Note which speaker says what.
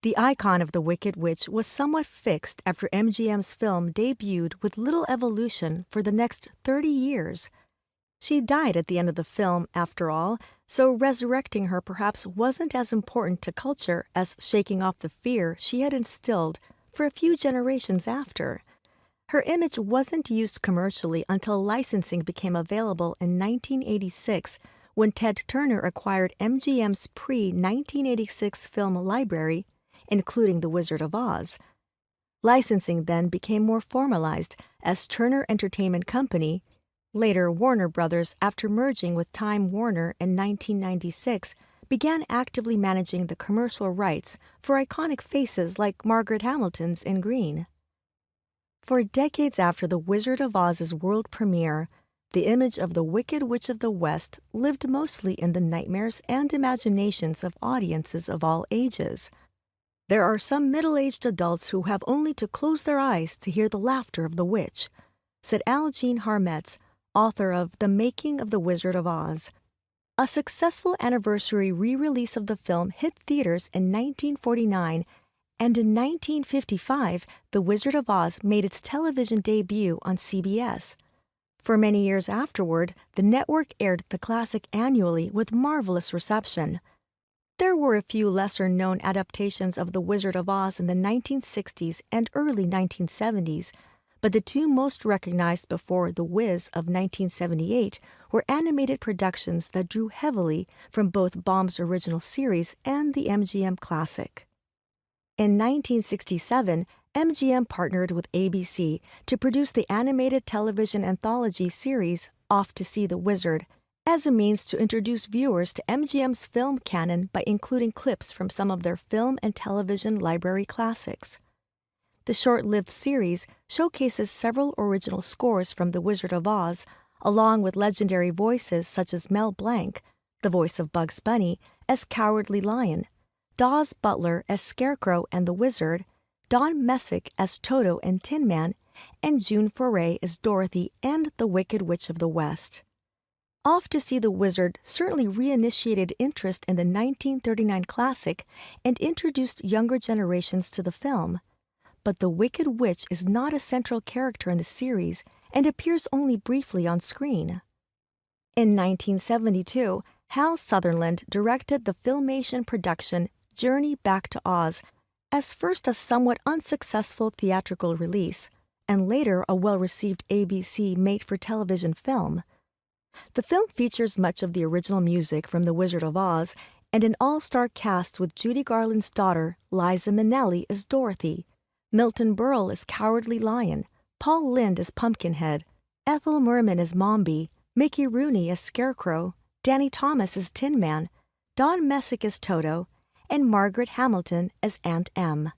Speaker 1: The icon of the Wicked Witch was somewhat fixed after MGM's film debuted with little evolution for the next 30 years. She died at the end of the film, after all, so resurrecting her perhaps wasn't as important to culture as shaking off the fear she had instilled for a few generations after. Her image wasn't used commercially until licensing became available in 1986 when Ted Turner acquired MGM's pre-1986 film library, including The Wizard of Oz. Licensing then became more formalized as Turner Entertainment Company, later Warner Brothers after merging with Time Warner in 1996, began actively managing the commercial rights for iconic faces like Margaret Hamilton's in green. For decades after The Wizard of Oz's world premiere, the image of the Wicked Witch of the West lived mostly in the nightmares and imaginations of audiences of all ages. There are some middle-aged adults who have only to close their eyes to hear the laughter of the witch, said Al Jean Harmetz, author of The Making of the Wizard of Oz. A successful anniversary re-release of the film hit theaters in 1949, and in 1955, The Wizard of Oz made its television debut on CBS. For many years afterward, the network aired the classic annually with marvelous reception. There were a few lesser-known adaptations of The Wizard of Oz in the 1960s and early 1970s, but the two most recognized before The Wiz of 1978 were animated productions that drew heavily from both Baum's original series and the MGM classic. In 1967, MGM partnered with ABC to produce the animated television anthology series Off to See the Wizard, as a means to introduce viewers to MGM's film canon by including clips from some of their film and television library classics. The short-lived series showcases several original scores from The Wizard of Oz, along with legendary voices such as Mel Blanc, the voice of Bugs Bunny, as Cowardly Lion, Daws Butler as Scarecrow and the Wizard, Don Messick as Toto and Tin Man, and June Foray as Dorothy and the Wicked Witch of the West. Off to See the Wizard certainly reinitiated interest in the 1939 classic and introduced younger generations to the film. But the Wicked Witch is not a central character in the series and appears only briefly on screen. In 1972, Hal Sutherland directed the Filmation production Journey Back to Oz, as first a somewhat unsuccessful theatrical release, and later a well-received ABC made-for-television film. The film features much of the original music from The Wizard of Oz and an all-star cast with Judy Garland's daughter, Liza Minnelli, as Dorothy, Milton Berle as Cowardly Lion, Paul Lynde as Pumpkinhead, Ethel Merman as Mombi, Mickey Rooney as Scarecrow, Danny Thomas as Tin Man, Don Messick as Toto, and Margaret Hamilton as Aunt Em.